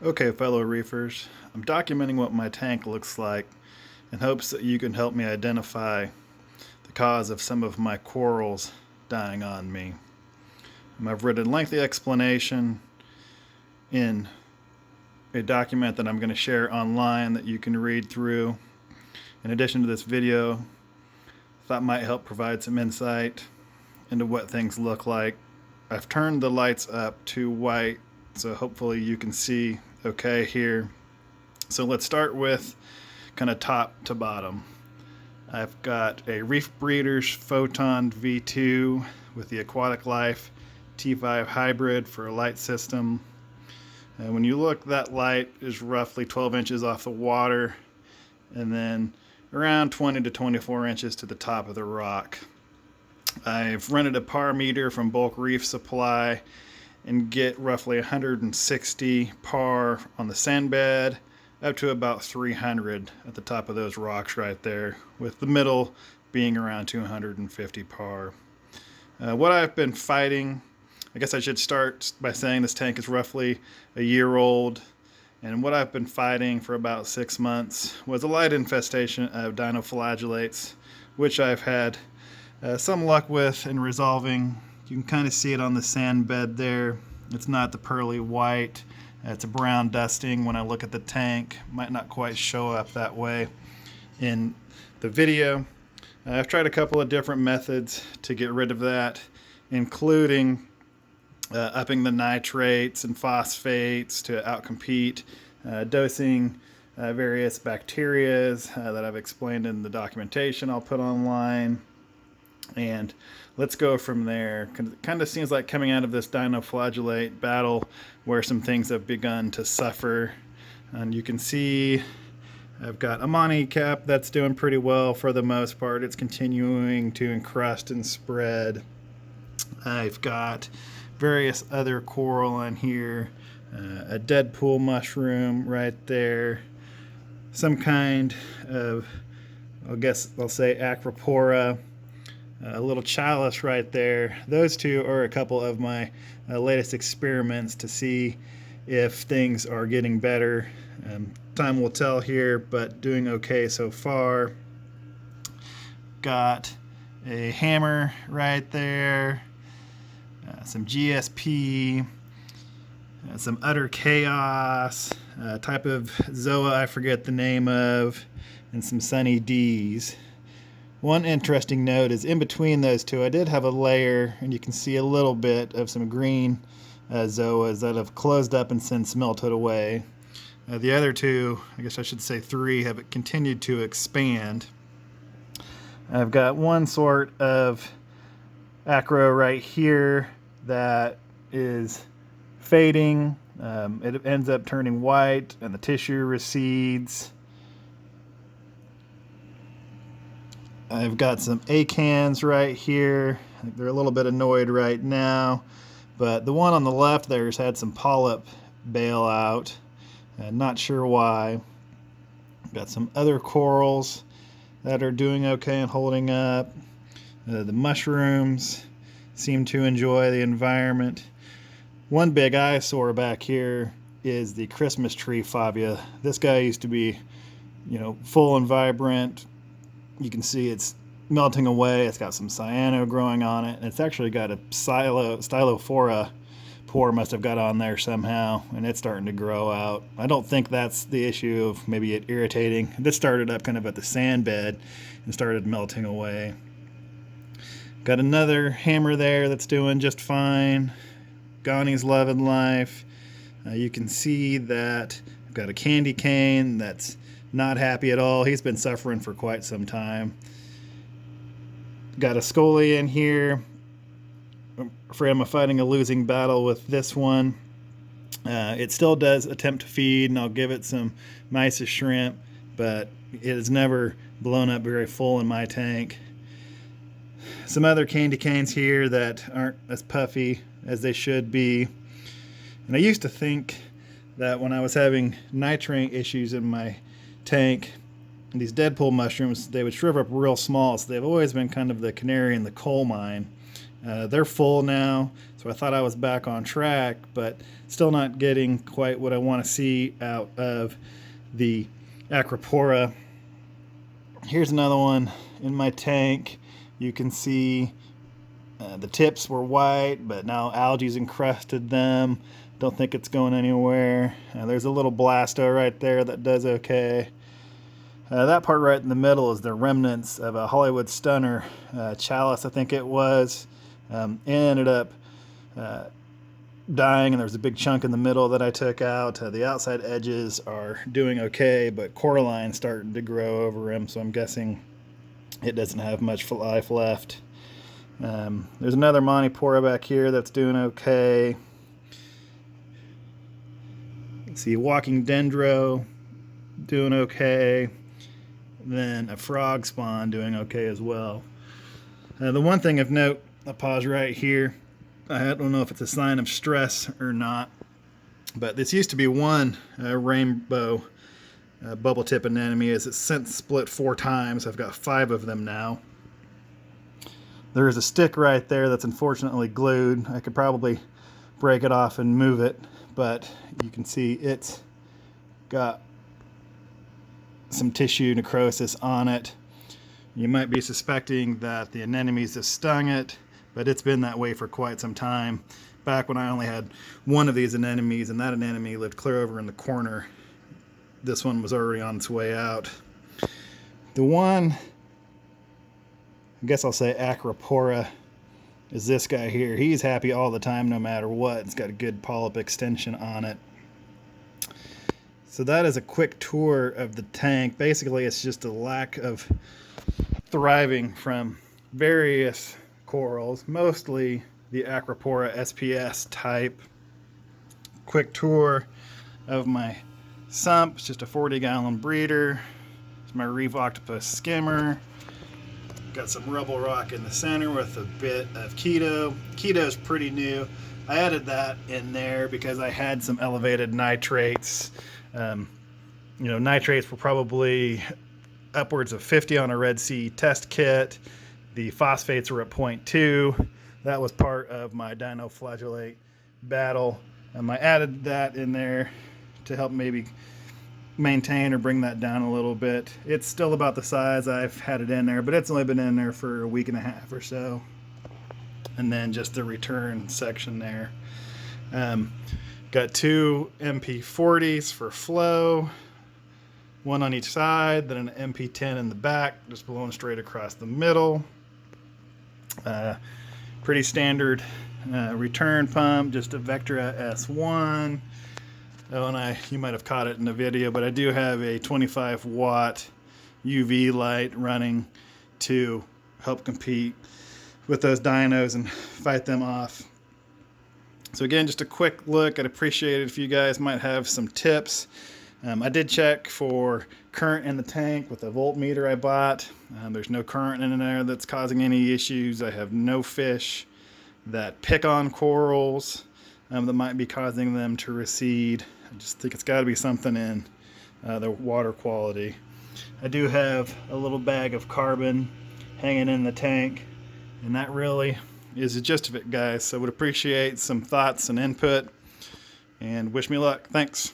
Okay, fellow reefers, I'm documenting what my tank looks like in hopes that you can help me identify the cause of some of my corals dying on me. I've written a lengthy explanation in a document that I'm going to share online that you can read through. In addition to this video, I thought might help provide some insight into what things look like. I've turned the lights up to white, so hopefully you can see okay here. So let's start with kind of top to bottom. I've got a Reef Breeders Photon V2 with the Aquatic Life T5 hybrid for a light system. And when you look, that light is roughly 12 inches off the water and then around 20 to 24 inches to the top of the rock. I've rented a par meter from Bulk Reef Supply and get roughly 160 par on the sand bed, up to about 300 at the top of those rocks right there, with the middle being around 250 par. What I've been fighting, I guess I should start by saying this tank is roughly a year old, and what I've been fighting for about 6 months was a light infestation of dinoflagellates, which I've had some luck with in resolving. You can kind of see it on the sand bed there. It's not the pearly white. It's a brown dusting when I look at the tank. Might not quite show up that way in the video. I've tried a couple of different methods to get rid of that, including upping the nitrates and phosphates to outcompete, dosing various bacterias that I've explained in the documentation I'll put online. And let's go from there. It kind of seems like coming out of this dinoflagellate battle where some things have begun to suffer. And you can see I've got a Amani cap that's doing pretty well for the most part. It's continuing to encrust and spread. I've got various other coral in here. A dead pool mushroom right there. Some kind of, I guess I'll say Acropora. A little chalice right there. Those two are a couple of my latest experiments to see if things are getting better. Time will tell here, but doing okay so far. Got a hammer right there, some GSP, some utter chaos, a type of Zoa I forget the name of, and some Sunny D's. One interesting note is in between those two, I did have a layer, and you can see a little bit of some green zoas that have closed up and since melted away. The other two, I guess I should say three, have continued to expand. I've got one sort of acro right here that is fading. It ends up turning white, and the tissue recedes. I've got some acans right here. I think they're a little bit annoyed right now, but the one on the left there's had some polyp bailout. Not sure why. Got some other corals that are doing okay and holding up. The mushrooms seem to enjoy the environment. One big eyesore back here is the Christmas tree fabia. This guy used to be, full and vibrant. You can see it's melting away. It's got some cyano growing on it. And it's actually got a stylophora pore must have got on there somehow, and it's starting to grow out. I don't think that's the issue of maybe it irritating. This started up kind of at the sand bed and started melting away. Got another hammer there that's doing just fine. Ghani's loving life. You can see that I've got a candy cane that's not happy at all. He's been suffering for quite some time. Got a scolia in here. I'm afraid I'm fighting a losing battle with this one. It still does attempt to feed, and I'll give it some mysis shrimp, but it has never blown up very full in my tank. Some other candy canes here that aren't as puffy as they should be. And I used to think that when I was having nitrate issues in my tank, these dead pool mushrooms, they would shrivel up real small, so they've always been kind of the canary in the coal mine. They're full now, so I thought I was back on track, but still not getting quite what I want to see out of the Acropora. Here's another one in my tank. You can see the tips were white, but now algae's encrusted them. Don't think it's going anywhere. There's a little blasto right there that does okay. That part right in the middle is the remnants of a Hollywood Stunner chalice, I think it was. Ended up dying, and there was a big chunk in the middle that I took out. The outside edges are doing okay, but coralline's starting to grow over them, so I'm guessing it doesn't have much life left. There's another Montipora back here that's doing okay. Let's see, walking dendro doing okay. Then a frog spawn doing okay as well. The one thing of note, I'll pause right here. I don't know if it's a sign of stress or not, but this used to be one rainbow bubble tip anemone. It's since split 4 times. I've got 5 of them now. There is a stick right there that's unfortunately glued. I could probably break it off and move it, but you can see it's got some tissue necrosis on it. You might be suspecting that the anemones have stung it, but it's been that way for quite some time. Back when I only had one of these anemones, and that anemone lived clear over in the corner. This one was already on its way out. The one, I guess I'll say Acropora, is this guy here. He's happy all the time no matter what. It's got a good polyp extension on it. So that is a quick tour of the tank. Basically, it's just a lack of thriving from various corals, mostly the Acropora SPS type. Quick tour of my sump. It's just a 40-gallon breeder. It's my Reef Octopus skimmer. Got some rubble rock in the center with a bit of keto. Keto's pretty new. I added that in there because I had some elevated nitrates. Nitrates were probably upwards of 50 on a Red Sea test kit. The phosphates were at 0.2. That was part of my dinoflagellate battle. I added that in there to help maybe maintain or bring that down a little bit. It's still about the size I've had it in there, but it's only been in there for a week and a half or so. And then just the return section there. Got 2 MP40s for flow, 1 on each side, then an MP10 in the back, just blowing straight across the middle. Pretty standard return pump, just a Vectra S1. Oh, and you might have caught it in the video, but I do have a 25-watt UV light running to help compete with those dinos and fight them off. So again, just a quick look. I'd appreciate it if you guys might have some tips. I did check for current in the tank with a voltmeter I bought. There's no current in there that's causing any issues. I have no fish that pick on corals that might be causing them to recede. I just think it's got to be something in the water quality. I do have a little bag of carbon hanging in the tank, and that really is the gist of it, guys. So I would appreciate some thoughts and input, and wish me luck. Thanks.